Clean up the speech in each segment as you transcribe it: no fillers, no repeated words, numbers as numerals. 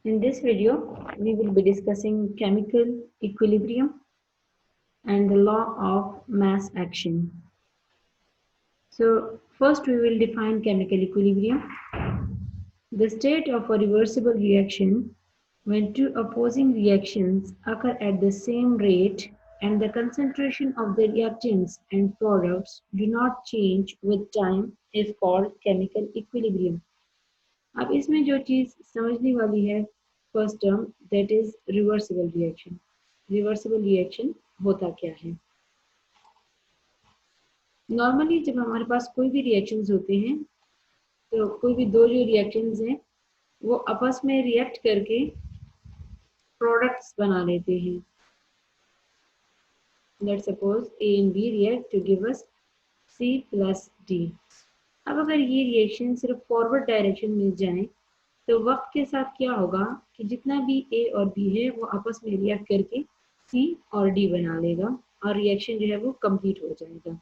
In this video, we will be discussing chemical equilibrium and the law of mass action. So, first we will define chemical equilibrium. The state of a reversible reaction when two opposing reactions occur at the same rate and the concentration of the reactants and products do not change with time is called chemical equilibrium. अब इसमें जो चीज़ समझने वाली है first term that is reversible reaction. Reversible reaction होता क्या है? Normally जब हमारे पास कोई भी रिएक्शंस होते हैं तो कोई भी दो जो रिएक्शंस हैं वो आपस में रिएक्ट करके प्रोडक्ट्स बना लेते हैं। Let's suppose A and B react to give us C plus D. अब अगर ये रिएक्शन सिर्फ फॉरवर्ड डायरेक्शन में जाए तो वक्त के साथ क्या होगा कि जितना भी ए और बी है वो आपस में रिएक्ट करके सी और डी बना लेगा और रिएक्शन जो है वो कंप्लीट हो जाएगा।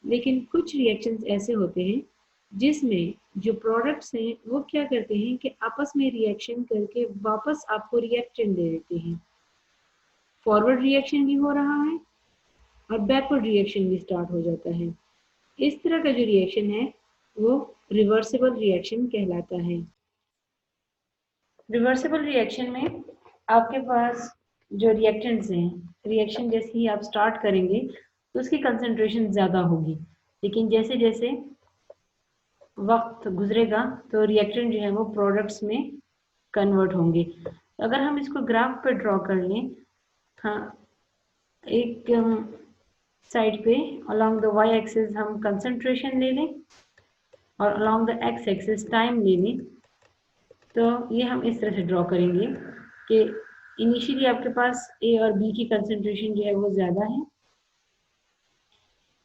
लेकिन कुछ रिएक्शंस ऐसे होते हैं जिसमें जो प्रोडक्ट्स हैं वो क्या करते हैं कि आपस में रिएक्शन करके वापस आपको रिएक्टेंट दे देते हैं। फॉरवर्ड रिएक्शन भी हो रहा है और बैकवर्ड रिएक्शन भी स्टार्ट हो जाता है। इस तरह का जो रिएक्शन है वो रिवर्सिबल रिएक्शन कहलाता है। रिवर्सिबल रिएक्शन में आपके पास जो रिएक्टेंट्स हैं, रिएक्शन जैसे ही आप स्टार्ट करेंगे तो उसकी कंसंट्रेशन ज़्यादा होगी, लेकिन जैसे जैसे वक्त गुजरेगा तो रिएक्टेंट जो है वो प्रोडक्ट्स में कन्वर्ट होंगे। अगर हम इसको ग्राफ पे ड्रॉ कर लें, हाँ, एक साइड पे अलोंग द वाई एक्सिस हम कंसंट्रेशन ले लें और along the x axis time ले लें, तो ये हम इस तरह से ड्रॉ करेंगे कि इनिशियली आपके पास ए और बी की कंसंट्रेशन जो है वो ज़्यादा है।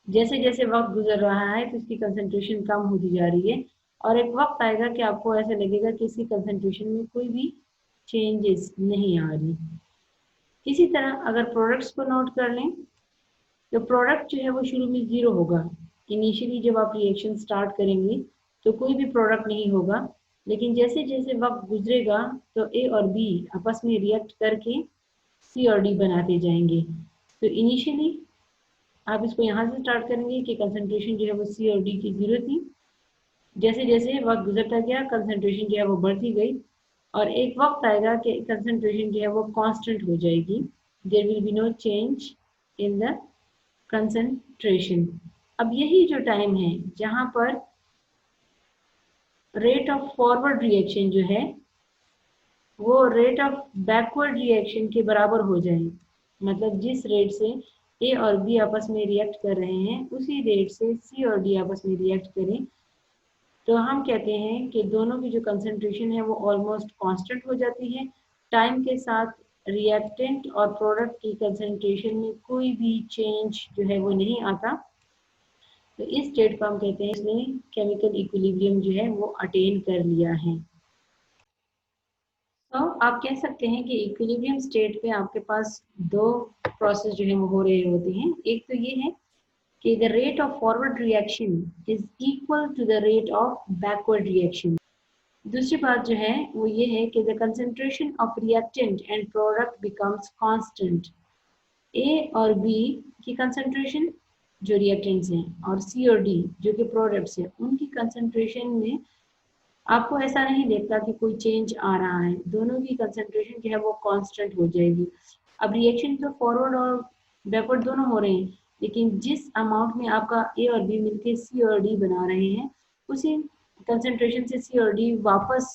जैसे जैसे वक्त गुजर रहा है तो इसकी कंसंट्रेशन कम होती जा रही है और एक वक्त आएगा कि आपको ऐसा लगेगा कि इसकी कंसंट्रेशन में कोई भी चेंजेस नहीं आ रही। इसी तरह अगर प्रोडक्ट्स को नोट कर लें तो प्रोडक्ट जो है वो शुरू में ज़ीरो होगा। इनिशियली जब आप रिएक्शन स्टार्ट करेंगे तो कोई भी प्रोडक्ट नहीं होगा, लेकिन जैसे जैसे वक्त गुजरेगा तो ए और बी आपस में रिएक्ट करके सी और डी बनाते जाएंगे। तो इनिशियली आप इसको यहाँ से स्टार्ट करेंगे कि कंसंट्रेशन जो है वो सी और डी की ज़ीरो थी। जैसे जैसे वक्त गुजरता गया कंसंट्रेशन जो है वो बढ़ती गई और एक वक्त आएगा कि कंसंट्रेशन जो है वो कांस्टेंट हो जाएगी। There will be no change in the concentration. अब यही जो टाइम है जहाँ पर रेट ऑफ फॉरवर्ड रिएक्शन जो है वो रेट ऑफ बैकवर्ड रिएक्शन के बराबर हो जाए, मतलब जिस रेट से ए और बी आपस में रिएक्ट कर रहे हैं उसी रेट से सी और डी आपस में रिएक्ट करें, तो हम कहते हैं कि दोनों की जो कंसंट्रेशन है वो ऑलमोस्ट कांस्टेंट हो जाती है। टाइम के साथ रिएक्टेंट और प्रोडक्ट की कंसंट्रेशन में कोई भी चेंज जो है वो नहीं आता। तो इस स्टेट को हम कहते हैं इसने केमिकल इक्विलिब्रियम जो है वो अटेन कर लिया है। तो आप कह सकते हैं कि इक्विलिब्रियम स्टेट पे आपके पास दो प्रोसेस जो है वो हो रहे होते हैं। एक तो ये है कि the rate of forward reaction is equal to the rate of backward reaction. दूसरी बात जो है वो ये है कि the concentration of reactant and product becomes constant. A और बी की कंसंट्रेशन जो रिएक्टेंट्स हैं और सी और डी जो कि प्रोडक्ट्स हैं उनकी कंसंट्रेशन में आपको ऐसा नहीं देखता कि कोई चेंज आ रहा है, दोनों की कंसंट्रेशन जो है वो कांस्टेंट हो जाएगी। अब रिएक्शन तो फॉरवर्ड और बैकवर्ड दोनों हो रहे हैं, लेकिन जिस अमाउंट में आपका ए और बी मिलके सी और डी बना रहे हैं उसी कंसंट्रेशन से सी और डी वापस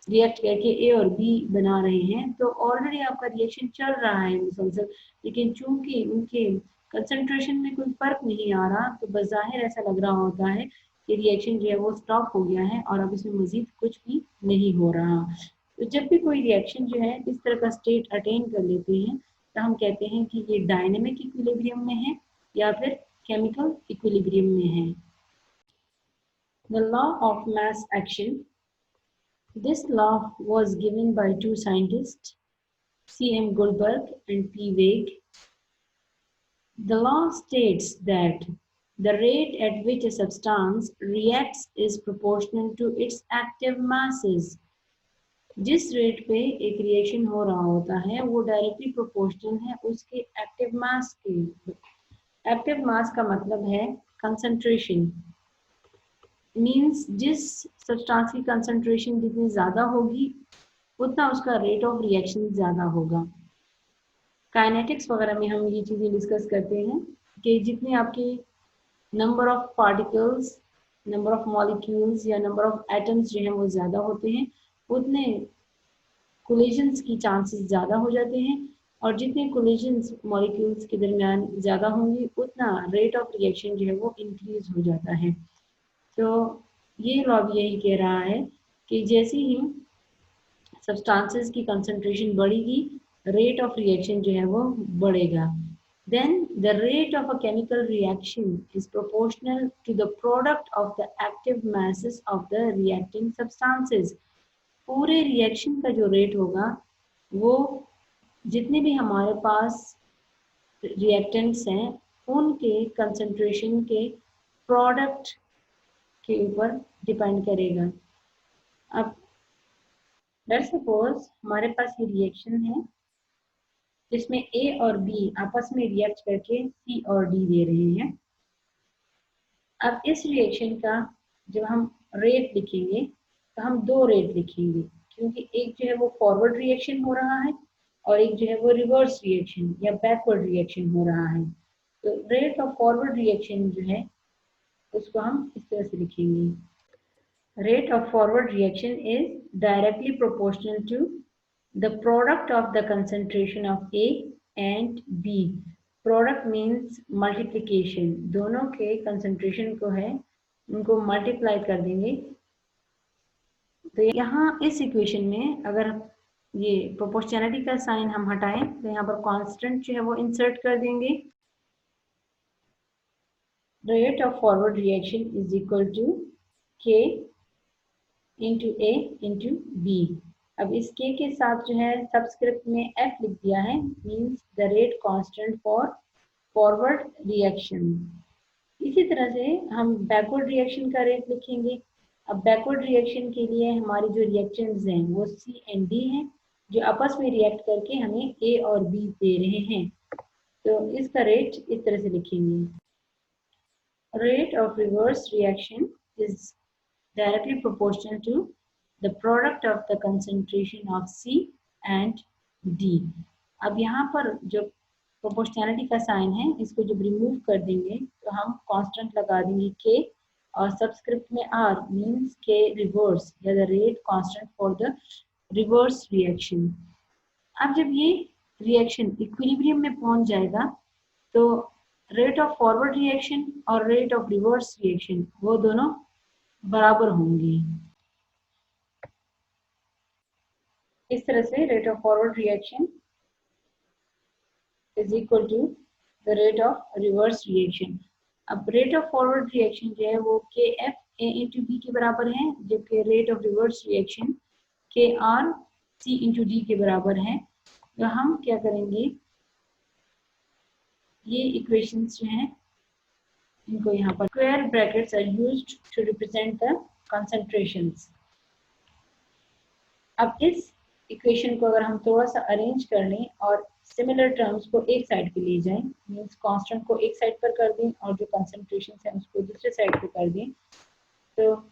रिएक्ट करके ए और बी बना रहे हैं, तो ऑलरेडी आपका रिएक्शन चल रहा है मुसलसल, लेकिन चूंकि उनके कंसंट्रेशन में कोई फर्क नहीं आ रहा तो बज़ाहिर ऐसा लग रहा होता है कि रिएक्शन जो है वो स्टॉप हो गया है और अब इसमें मजीद कुछ भी नहीं हो रहा। तो जब भी कोई रिएक्शन जो है इस तरह का स्टेट अटेन कर लेते हैं तो हम कहते हैं कि ये डायनेमिक इक्विलिब्रियम में है या फिर केमिकल इक्विलिब्रियम में है। The law of mass action. This law was given by two scientists, C.M. Goldberg and P. Weig. The law states that the rate at which a substance reacts is proportional to its active masses. जिस rate पे एक reaction हो रहा होता है वो directly proportional है उसके एक्टिव मास के। एक्टिव मास का मतलब है कंसंट्रेशन, मींस जिस सब्सटेंस की कंसंट्रेशन जितनी ज़्यादा होगी उतना उसका रेट ऑफ रिएक्शन ज़्यादा होगा। काइनेटिक्स वगैरह में हम ये चीज़ें डिस्कस करते हैं कि जितने आपके number of particles, number of molecules या नंबर ऑफ एटम्स जो हैं वो ज़्यादा होते हैं उतने कोलिजन्स की चांसेस ज़्यादा हो जाते हैं, और जितने कोलिजन्स मॉलिक्यूल्स के दरमियान ज़्यादा होंगे उतना रेट ऑफ रिएक्शन जो है वो इंक्रीज हो जाता है। तो ये लॉ भी यही कह रहा है कि जैसे ही सब्सटेंसेस की कंसंट्रेशन बढ़ेगी रेट ऑफ रिएक्शन जो है वो बढ़ेगा। Then the rate of a chemical reaction is proportional to the product of the active masses of the reacting substances. पूरे रिएक्शन का जो रेट होगा वो जितने भी हमारे पास रिएक्टेंट्स हैं उनके कंसंट्रेशन के प्रोडक्ट के ऊपर डिपेंड करेगा। अब लेट्स सपोज हमारे पास ये रिएक्शन है जिसमें ए और बी आपस में रिएक्ट करके सी और डी दे रहे हैं। अब इस रिएक्शन का जब हम रेट लिखेंगे तो हम दो रेट लिखेंगे, क्योंकि एक जो है वो फॉरवर्ड रिएक्शन हो रहा है और एक जो है वो रिवर्स रिएक्शन या बैकवर्ड रिएक्शन हो रहा है। तो रेट ऑफ फॉरवर्ड रिएक्शन जो है उसको हम इस तरह से लिखेंगे, rate of forward reaction is directly proportional to the product of the concentration of A and B. Product means multiplication, दोनों के concentration को है उनको multiply कर देंगे। तो यहाँ इस इक्वेशन में अगर ये प्रोपोर्शनैलिटी का साइन हम हटाएं तो यहाँ पर कांस्टेंट जो है वो इंसर्ट कर देंगे। Rate of forward reaction is equal to K into A into B. अब इस के साथ जो है सबस्क्रिप्ट में एफ लिख दिया है, means the rate constant for forward reaction. इसी तरह से हम बैकवर्ड रिएक्शन का रेट लिखेंगे। अब बैकवर्ड रिएक्शन के लिए हमारी जो रिएक्शंस हैं वो सी एंड डी हैं जो आपस में रिएक्ट करके हमें ए और बी दे रहे हैं। तो इसका रेट इस तरह से लिखेंगे, rate of reverse reaction is directly proportional to the product of the concentration of C and D. अब यहाँ पर जो proportionality का साइन है इसको जब रिमूव कर देंगे तो हम कांस्टेंट लगा देंगे K और सबस्क्रिप्ट में R मींस K रिवर्स या the rate constant for the reverse reaction. अब जब ये रिएक्शन इक्विलिब्रियम में पहुंच जाएगा तो रेट ऑफ फॉरवर्ड रिएक्शन और रेट ऑफ रिवर्स रिएक्शन वो दोनों बराबर होंगी। इस तरह से rate of forward reaction is equal to the rate of reverse reaction. अब रेट ऑफ फॉरवर्ड रिएक्शन जो है वो के एफ ए इंटू बी के बराबर है, जबकि रेट ऑफ रिवर्स रिएक्शन के आर सी इंटू डी के बराबर है। तो हम क्या करेंगे, ये इक्वेशंस जो हैं इनको यहाँ पर square brackets are used to represent the concentrations. अब इस इक्वेशन को अगर हम थोड़ा सा अरेंज कर लें और सिमिलर टर्म्स को एक साइड पे ले जाएं, मींस कांस्टेंट को एक साइड पर कर दें और जो कंसंट्रेशन है उसको दूसरे साइड पे कर दें, तो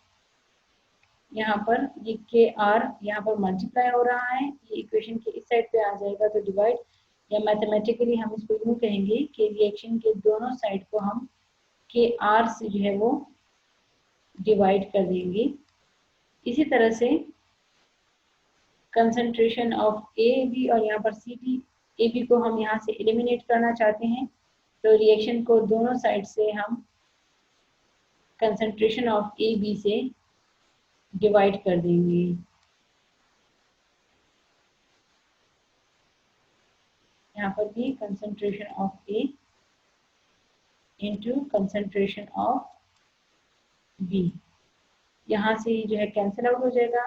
यहाँ पर ये के आर यहाँ पर मल्टीप्लाई हो रहा है, ये इक्वेशन के इस साइड पे आ जाएगा तो डिवाइड, या मैथमेटिकली हम इसको यूँ कहेंगे कि रिएक्शन के दोनों साइड को हम के आर से जो है वो डिवाइड कर देंगे। इसी तरह से कंसंट्रेशन ऑफ ए बी और यहाँ पर सी बी, ए बी को हम यहाँ से एलिमिनेट करना चाहते हैं तो रिएक्शन को दोनों साइड से हम कंसंट्रेशन ऑफ ए बी से डिवाइड कर देंगे। यहाँ पर भी concentration of A into concentration of B, यहाँ से जो है कैंसिल आउट हो जाएगा,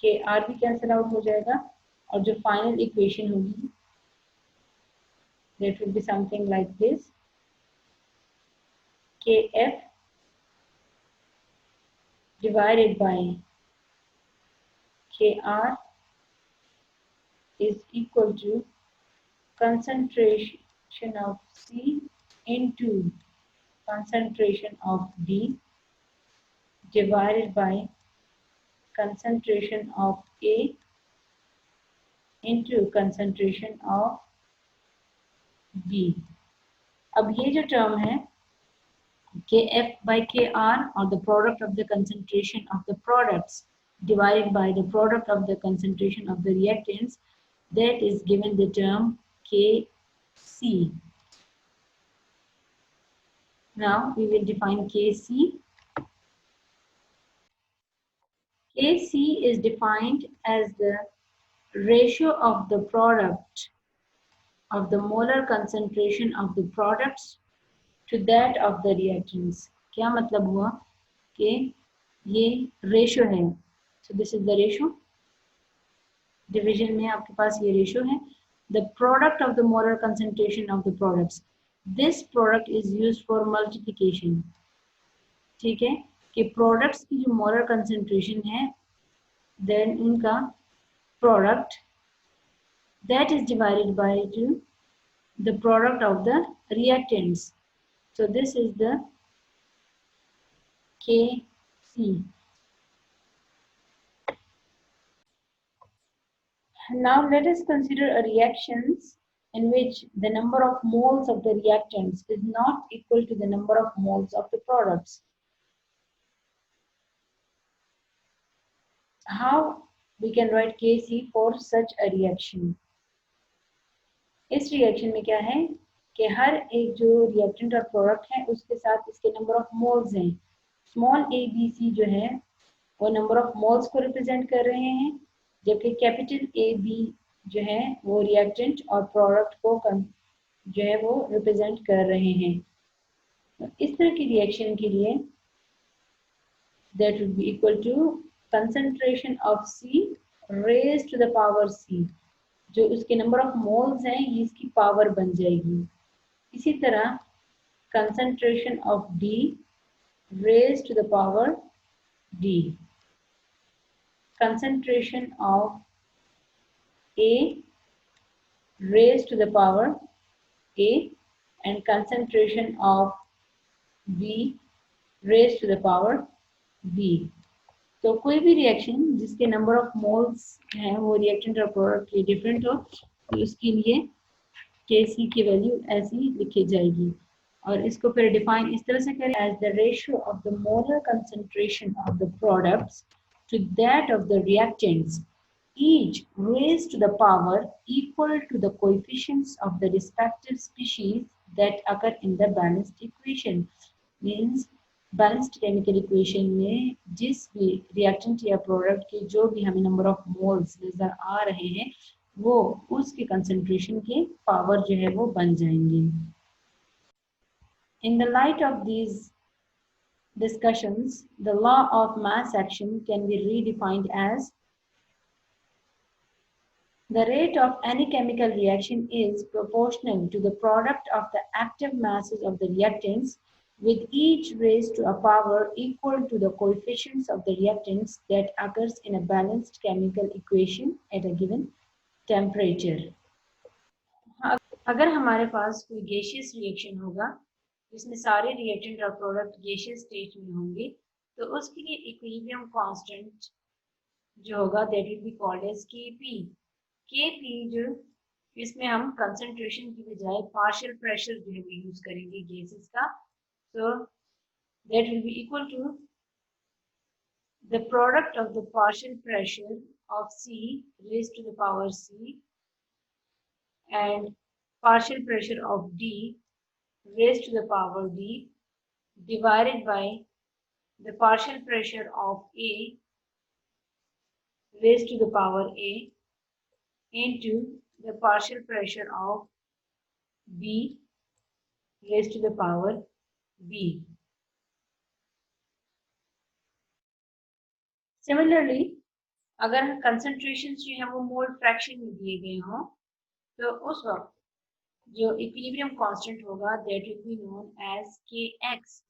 के आर भी कैंसिल आउट हो जाएगा और जो फाइनल इक्वेशन होगी that will be something like this, kf divided by Kr is equal to concentration of C into concentration of D divided by concentration of A into concentration of B. अब ये जो term है Kf by Kr, or the product of the concentration of the products divided by the product of the concentration of the reactants, that is given the term Kc. Now we will define Kc. Kc is defined as the ratio of the product of the molar concentration of the products to that of the reactants. क्या मतलब हुआ कि ये ratio है. So this is the ratio. Division में आपके पास ये ratio है. The product of the molar concentration of the products. This product is used for multiplication. ठीक है कि products की जो molar concentration है, then उनका product that is divided by the product of the reactants. So this is the Kc. Now let us consider a reactions in which the number of moles of the reactants is not equal to the number of moles of the products. How we can write Kc for such a reaction? इस reaction में क्या है कि हर एक जो reactant और product है उसके साथ इसके नंबर ऑफ मोल्स हैं. स्मॉल a b c जो है वो नंबर ऑफ मोल्स को रिप्रेजेंट कर रहे हैं, जबकि कैपिटल A B जो है वो रिएक्टेंट और प्रोडक्ट को जो है वो रिप्रेजेंट कर रहे हैं. इस तरह की रिएक्शन के लिए that would be equal to concentration of C raised to the power C. जो उसके नंबर ऑफ मोल्स हैं ये इसकी पावर बन जाएगी. इसी तरह concentration of D raised to the power D. Concentration of A raised to the power A and concentration of B raised to the power B. तो कोई भी रिएक्शन जिसके नंबर ऑफ मोल्स हैं वो रिएक्टेंट और प्रोडक्ट के different हो तो उसके लिए Kc की वैल्यू ऐसी लिखी जाएगी. और इसको फिर डिफाइन इस तरह से करें as the ratio of the molar concentration of the products to that of the reactants, each raised to the power equal to the coefficients of the respective species that occur in the balanced equation. Means balanced chemical equation में जिस भी reactant या product के जो भी हमें number of moles नजर आ रहे हैं वो उसके concentration के power जो है वो बन जाएंगे. In the light of these discussions, the law of mass action can be redefined as the rate of any chemical reaction is proportional to the product of the active masses of the reactants, with each raised to a power equal to the coefficients of the reactants that occurs in a balanced chemical equation at a given temperature. अगर हमारे पास कोई gaseous reaction होगा जिसमें सारे reactant और product gaseous state में होंगे तो उसके लिए इक्विलिब्रियम कांस्टेंट जो होगा that will be called as Kp. Kp जो इसमें हम कंसंट्रेशन की बजाय पार्शियल प्रेशर जो है यूज करेंगे गैसेस का, so that will be equal to the product of the partial pressure of C raised to the power C and partial pressure of D raised to the power D divided by the partial pressure of A raised to the power A into the partial pressure of B raised to the power B. Similarly, अगर concentrations जो है वो mole fraction में दिए गए हों तो उस वक्त जो इक्विलिब्रियम कांस्टेंट होगा that will be known as Kx.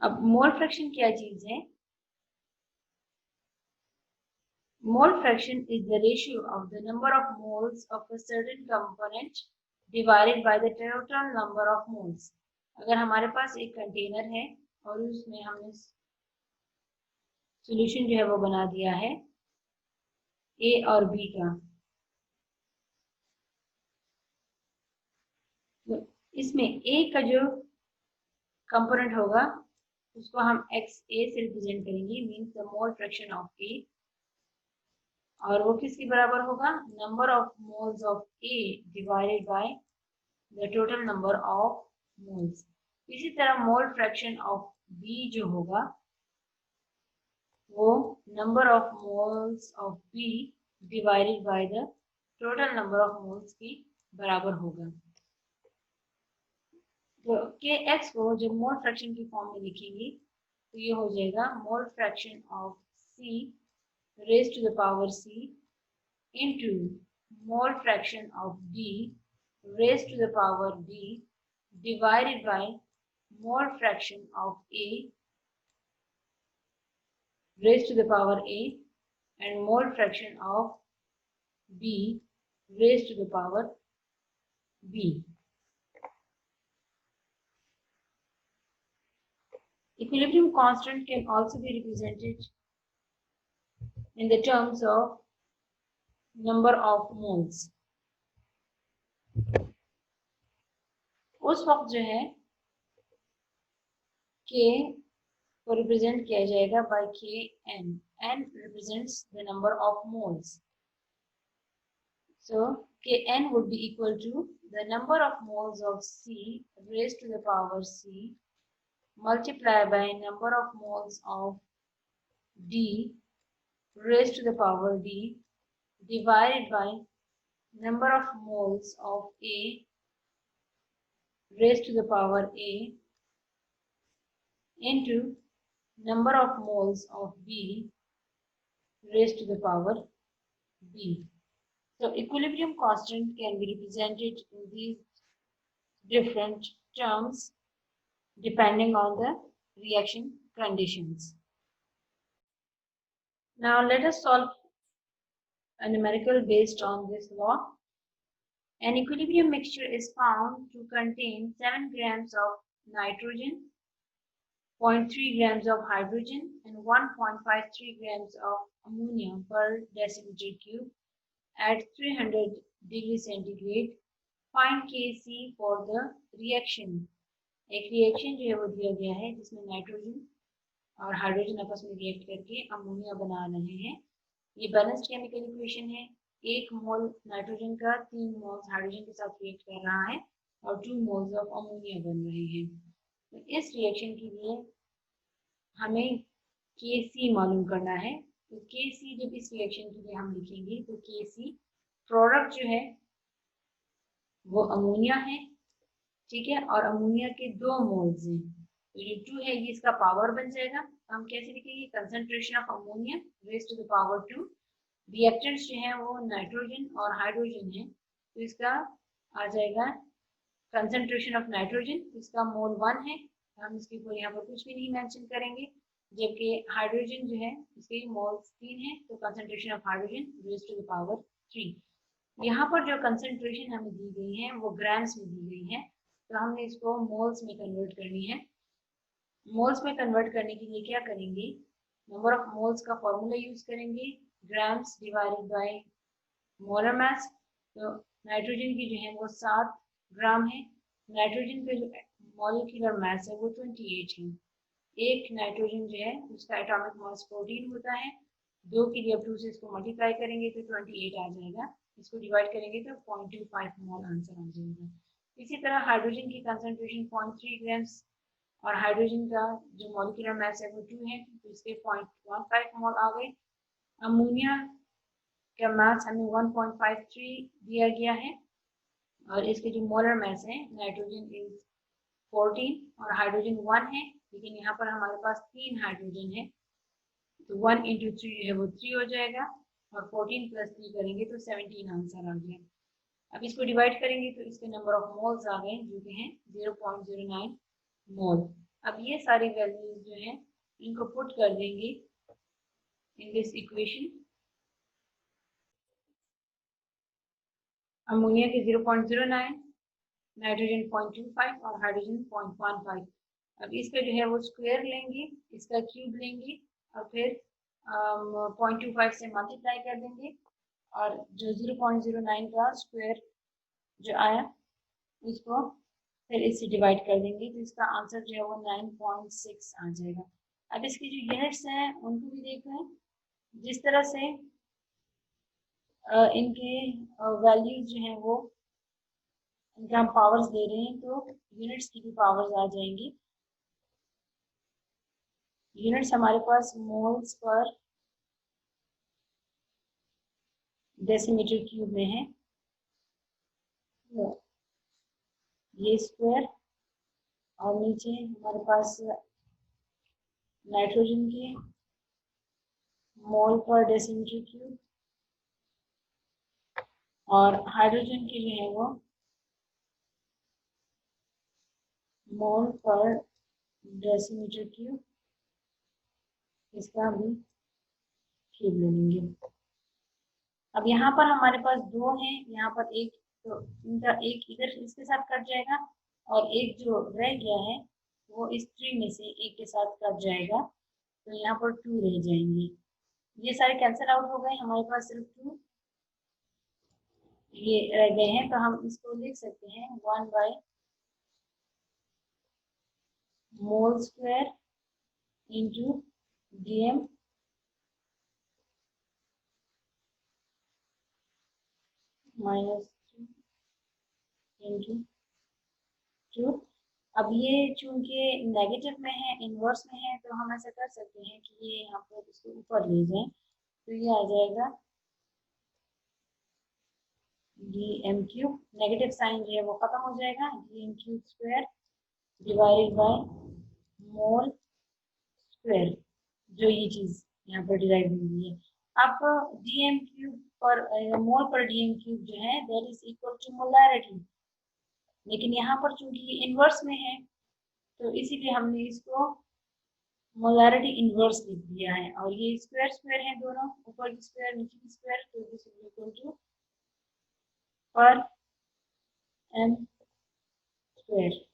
अब मोल फ्रैक्शन क्या चीज है? Mole fraction is the ratio of the number of moles of a certain component divided by the total number of moles. अगर हमारे पास एक container है और उसमें हमने सॉल्यूशन जो है वो बना दिया है ए और बी का, तो इसमें ए का जो कंपोनेंट होगा उसको हम एक्स ए से रिप्रेजेंट करेंगे, means the mole fraction of A, और वो किसके बराबर होगा, number of moles of A divided by the total number of moles. इसी तरह मोल फ्रैक्शन ऑफ बी जो होगा वो number of moles of B divided by the total number of moles के बराबर होगा। तो के एक्स को जब मोल फ्रैक्शन की फॉर्म में लिखेंगे तो ये हो जाएगा mole fraction of C raised to the power c into mole fraction of b raised to the power b divided by mole fraction of a raised to the power a and mole fraction of b raised to the power b. Equilibrium constant can also be represented in the terms of number of moles. उस वक्त जो है k को represent किया जाएगा by kn. n represents the number of moles. So kn would be equal to the number of moles of C raised to the power C multiplied by number of moles of D raised to the power D divided by number of moles of A raised to the power A into number of moles of B raised to the power B. So equilibrium constant can be represented in these different terms depending on the reaction conditions. Now let us solve a numerical based on this law. An equilibrium mixture is found to contain 7 grams of nitrogen, 0.3 grams of hydrogen and 1.53 grams of ammonia per deciliter cube at 300 degrees centigrade. Find Kc for the reaction. एक reaction जो है वो दिया गया है जिसमें nitrogen और hydrogen आपस में रिएक्ट करके अमोनिया बना रहे हैं। ये बैलेंस्ड केमिकल इक्वेशन है। 1 मोल नाइट्रोजन का 3 मोल्स हाइड्रोजन के साथ रिएक्ट कर रहा है और 2 मोल्स ऑफ अमोनिया बन रहे हैं। तो इस रिएक्शन के लिए हमें Kc मालूम करना है। तो Kc जब इस रिएक्शन के लिए हम लिखेंगे तो Kc प्रोडक्ट जो है वो अमोनिया है, ठीक है, और अमोनिया के 2 मोल्स हैं। तो ये 2 है ये इसका पावर बन जाएगा। तो हम कैसे लिखेंगे, concentration of ammonia raised to the power 2। Reactants जो है वो नाइट्रोजन और हाइड्रोजन है, तो इसका आ जाएगा कंसंट्रेशन ऑफ नाइट्रोजन, इसका मोल 1 है, तो हम इसके ऊपर यहाँ पर कुछ भी नहीं मेंशन करेंगे। जबकि हाइड्रोजन जो है इसके मोल्स 3 है, तो concentration of hydrogen raised to the power 3। यहाँ पर जो कंसंट्रेशन हमें दी गई है वो ग्राम्स में दी गई है, तो हमने इसको मोल्स में कन्वर्ट करनी है। मोल्स में कन्वर्ट करने के लिए क्या करेंगे, नंबर ऑफ मोल्स का फॉर्मूला यूज करेंगे, grams divided by molar mass. तो नाइट्रोजन की जो है वो 7 ग्राम है। नाइट्रोजन का जो मॉलिक्यूलर मास है वो 28 है। एक नाइट्रोजन जो है उसका एटॉमिक मास 14 होता है। 2 के लिए अब 2 से इसको मल्टीप्लाई करेंगे तो 28 आ जाएगा। इसको डिवाइड करेंगे तो 0.25 मोल आंसर आ जाएगा। इसी तरह हाइड्रोजन की कंसंट्रेशन 0.3 ग्राम्स और हाइड्रोजन का जो मॉलिक्यूलर मास है वो 2 है, तो इसके 0.15 मोल आ गए। अमोनिया का मास हमें 1.53 दिया गया है और इसके जो मोलर मास है नाइट्रोजन इज 14 और हाइड्रोजन 1 है, लेकिन यहाँ पर हमारे पास 3 हाइड्रोजन है, तो 1 × 3 जो है वो 3 हो जाएगा और 14 + 3 करेंगे तो 17 आंसर आ गया। अब इसको डिवाइड करेंगे तो इसके नंबर ऑफ मोल्स आ गए जो कि हैं 0.09 मोल। अब ये सारी वैल्यूज जो हैं इनको पुट कर देंगे इन दिस इक्वेशन अमोनिया के 0.09, नाइट्रोजन 0.25 और हाइड्रोजन 0.15। अब इसका जो है वो स्क्वायर लेंगे, इसका क्यूब लेंगे और फिर 0.25 से मल्टीप्लाई कर देंगे और जो 0.09 का स्क्वायर जो आया इसको फिर इससे डिवाइड कर देंगे तो इसका आंसर जो है वो 9.6 आ जाएगा। अब इसकी जो यूनिट्स हैं उनको भी देखो, जिस तरह से इनके वैल्यूज जो हैं वो इनके हम पावर्स दे रहे हैं तो यूनिट्स की भी पावर्स आ जाएंगी। यूनिट्स हमारे पास मोल्स पर डेसीमीटर क्यूब में है, ये स्क्वायर और नीचे हमारे पास नाइट्रोजन के मोल पर डेसीमीटर क्यूब और हाइड्रोजन के जो है वो मोल पर डेसीमीटर क्यूब, इसका भी क्यूब ले लेंगे। अब यहाँ पर हमारे पास दो हैं, यहाँ पर एक, तो इनका एक इधर इसके साथ कट जाएगा और एक जो रह गया है वो इस 3 में से एक के साथ कट जाएगा, तो यहाँ पर 2 रह जाएंगे। ये सारे कैंसिल आउट हो गए, हमारे पास सिर्फ 2 ये रह गए हैं, तो हम इसको लिख सकते हैं 1 by mole square into dm minus into 2। अब ये चूंकि नेगेटिव में है, इनवर्स में है, तो हम ऐसा कर सकते हैं कि ये यहाँ पर इसको ऊपर ले जाएं, तो ये आ जाएगा dm क्यूब, नेगेटिव साइन जो है वो खत्म हो जाएगा, dm cube square divided by mole square, जो ये चीज यहाँ पर डिराइव हुई है। अब dm क्यूब पर मोल पर dm क्यूब जो है that is equal to molarity, लेकिन यहाँ पर चूंकि ये इनवर्स में है तो इसीलिए हमने इसको मोलैरिटी इनवर्स लिख दिया है, और ये स्क्वायर स्क्वायर है दोनों, ऊपर की स्क्वायर नीचे की स्क्वायर, तो दिस इज इक्वल टू पर m स्क्वायर।